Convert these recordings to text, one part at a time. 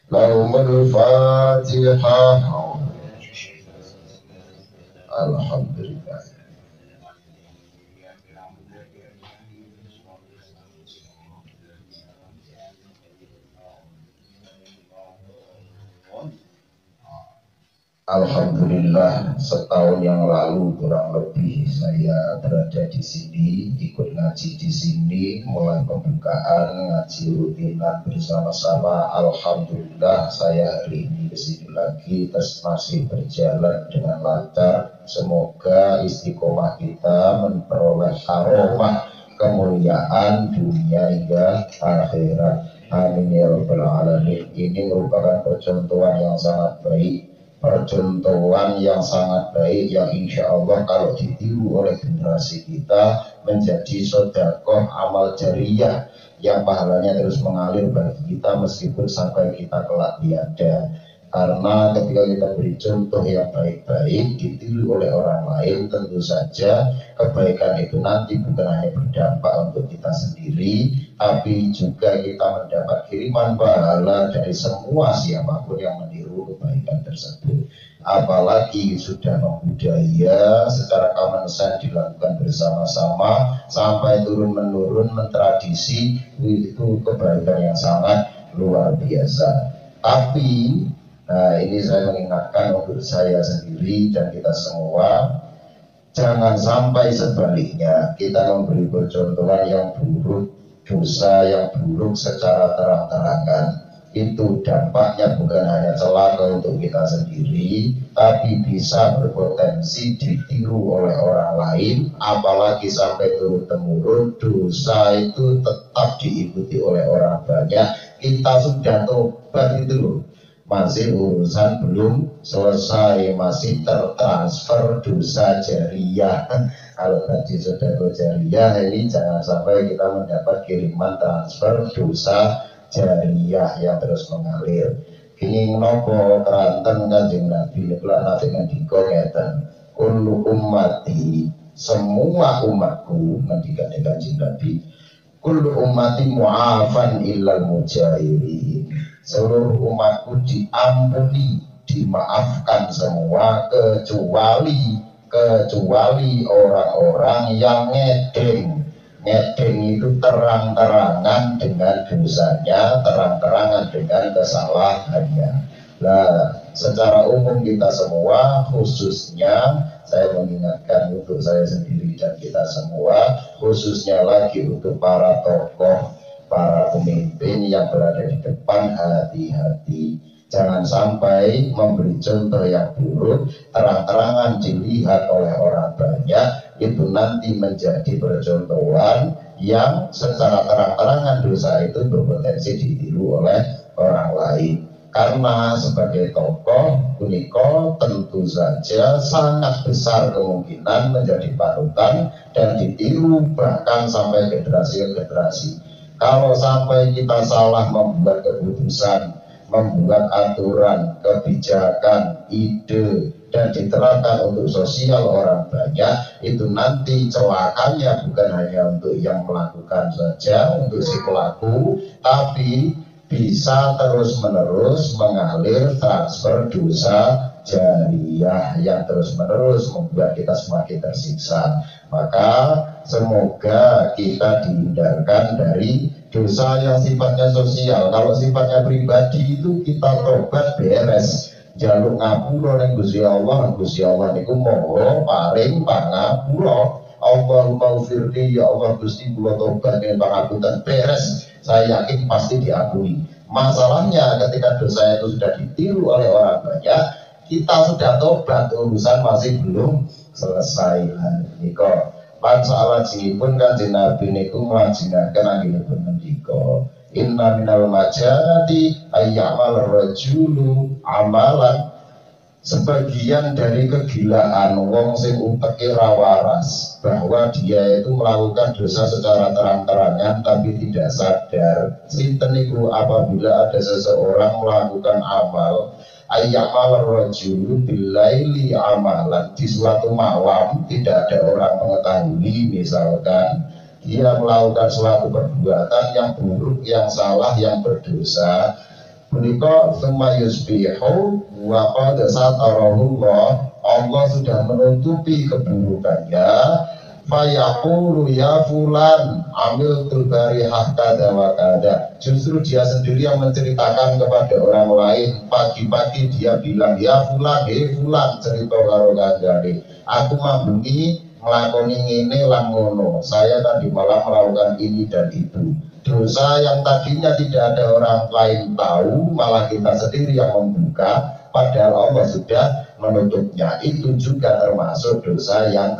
Lahumul Fatihah. Alhamdulillah. Alhamdulillah, setahun yang lalu kurang lebih saya berada di sini, ikut ngaji di sini, mulai pembukaan ngaji rutinan bersama-sama. Alhamdulillah, saya hari ini ke sini lagi, terus masih berjalan dengan lancar. Semoga istiqomah kita memperoleh aromah kemuliaan dunia hingga akhirat. Amin ya rabbal alamin. Ini merupakan percontohan yang sangat baik, percontohan yang sangat baik yang insya Allah kalau ditiru oleh generasi kita menjadi sedekah amal jariyah yang pahalanya terus mengalir bagi kita meskipun sampai kita kelak tiada. Karena ketika kita beri contoh yang baik-baik ditiru oleh orang lain, tentu saja kebaikan itu nanti bukan hanya berdampak untuk kita sendiri, tapi juga kita mendapat kiriman pahala dari semua siapapun yang meniru kebaikan tersebut. Apalagi sudah membudaya secara common sense dilakukan bersama-sama sampai turun-menurun mentradisi, itu kebaikan yang sangat luar biasa. Tapi ini saya mengingatkan untuk saya sendiri dan kita semua, jangan sampai sebaliknya kita memberi percontohan yang buruk, dosa yang buruk secara terang-terangan. Itu dampaknya bukan hanya celaka untuk kita sendiri, tapi bisa berpotensi ditiru oleh orang lain, apalagi sampai turun-temurun. Dosa itu tetap diikuti oleh orang banyak. Kita sudah tobat itu loh, masih urusan belum selesai, masih tertransfer dosa jariyah. Kalau tadi sudah jariyah, ini jangan sampai kita mendapat kiriman transfer dosa jariyah yang terus mengalir. Ini nopo keranten Kanjeng Nabi niku nate ngendika ngeten, kullu ummati, semua umatku, ngendika Kanjeng Nabi, kullu ummati mu'afan illal mujahirin, seluruh umatku diampuni, dimaafkan semua kecuali orang-orang yang ngedeng itu terang-terangan dengan dosanya, terang-terangan dengan kesalahannya. Nah, secara umum kita semua, khususnya saya mengingatkan untuk saya sendiri dan kita semua, khususnya lagi untuk para tokoh, para pemimpin yang berada di depan, hati-hati. Jangan sampai memberi contoh yang buruk, terang-terangan dilihat oleh orang banyak, itu nanti menjadi percontohan yang secara terang-terangan dosa itu berpotensi ditiru oleh orang lain. Karena sebagai tokoh puniko tentu saja sangat besar kemungkinan menjadi panutan dan ditiru bahkan sampai generasi ke generasi. Kalau sampai kita salah membuat keputusan, membuat aturan, kebijakan, ide, dan diterapkan untuk sosial orang banyak, itu nanti celakanya bukan hanya untuk yang melakukan saja, untuk si pelaku, tapi bisa terus-menerus mengalir transfer dosa jariyah yang terus-menerus membuat kita semakin tersiksa. Maka semoga kita dihindarkan dari dosa yang sifatnya sosial. Kalau sifatnya pribadi itu kita tobat beres, jaluk ngapura ning Gusti Allah niku moho paring pangapura. Allahumma ufirli, ya Allah Gusti kula tobat dengan pangapunten, beres. Saya yakin pasti diampuni. Masalahnya ketika dosa itu sudah ditiru oleh orang banyak, kita sudah tobat, urusan masih belum selesai. Niko masalah pun Kanjeng Nabi niku nglajengaken anggenipun ngendika, inna minal majadi ayyamal rajulu amalan, sebagian dari kegilaan wong sing uteke ra waras, bahwa dia itu melakukan dosa secara terang-terangan tapi tidak sadar. Sinten niku apabila ada seseorang melakukan amal ayyamal rajulu bilaili amalan, di suatu malam tidak ada orang mengetahui, misalkan dia melakukan suatu perbuatan yang buruk, yang salah, yang berdosa, menika summa yusbihu wa qad satarahullah, Allah sudah menutupi keburukannya, fayaqulu ya fulan amil tulbari hakada wa kada. Justru dia sendiri yang menceritakan kepada orang lain. Pagi-pagi dia bilang, ya fulan, fulan, cerita karo kancane, aku mambungi nglakoni ngene lan ngono, saya tadi malam melakukan ini dan itu. Dosa yang tadinya tidak ada orang lain tahu, malah kita sendiri yang membuka, padahal Allah sudah menutupnya. Itu juga termasuk dosa yang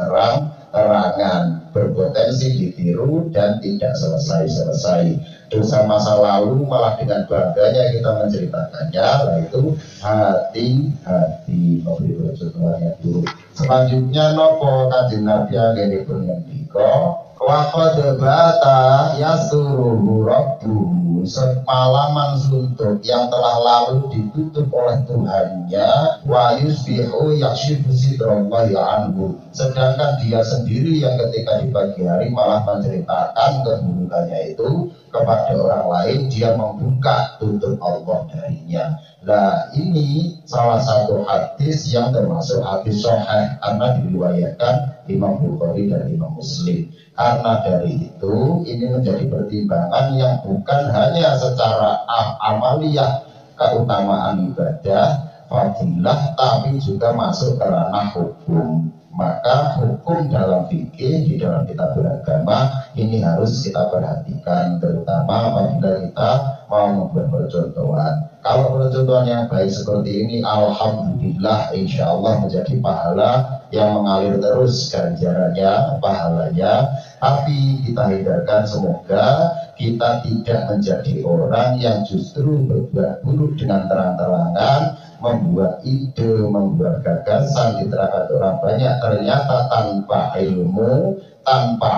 terangan, berpotensi ditiru dan tidak selesai-selesai. Dosa masa lalu malah dengan bangganya kita menceritakannya, yaitu hati-hati. Memberi contohnya dulu. Selanjutnya nopo kanjeng Nabi yang pun ngendika, waqad bata yasuruhu rabbuhu, semalaman suntuk yang telah lalu ditutup oleh Tuhannya, wa yusbihu yakshifu sidrallahi anhu, sedangkan dia sendiri yang ketika di pagi hari malah menceritakan keburukannya itu kepada orang lain, dia membuka tutup Allah darinya. Nah, ini salah satu hadis yang termasuk hadis sahih karena diriwayatkan Imam Bukhari dan Imam Muslim. Karena dari itu ini menjadi pertimbangan yang bukan hanya secara amaliyah keutamaan ibadah, fadilah, tapi juga masuk ke ranah hukum. Maka hukum dalam fikih, di dalam kitab beragama ini harus kita perhatikan, terutama apabila kita mau membuat percontohan. Kalau percontohan yang baik seperti ini, alhamdulillah, insya Allah menjadi pahala yang mengalir terus ganjarannya, pahalanya. Tapi kita hindarkan, semoga kita tidak menjadi orang yang justru berbuat buruk dengan terang-terangan, membuat ide, membuat gagasan di tengah orang banyak, ternyata tanpa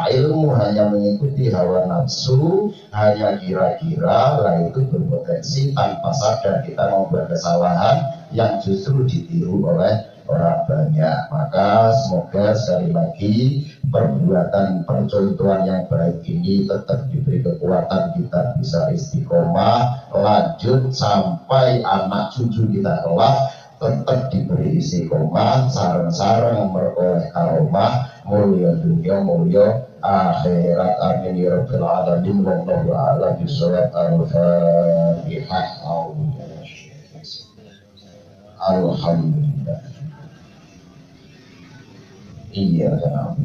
ilmu hanya mengikuti hawa nafsu, hanya kira-kira, lah itu berpotensi tanpa sadar kita membuat kesalahan yang justru ditiru oleh orang banyak. Maka semoga sekali lagi perbuatan percontohan yang baik ini tetap diberi kekuatan, kita bisa istiqomah lanjut sampai anak cucu kita kelak tetap diberi istiqomah, sarang-sarang memperoleh karomah, mulia dunia, mulia akhirat. Amin ya rabbal alamin. Wallahu a'lam bishawab. Al-Fatihah. Alhamdulillah. Iya, karena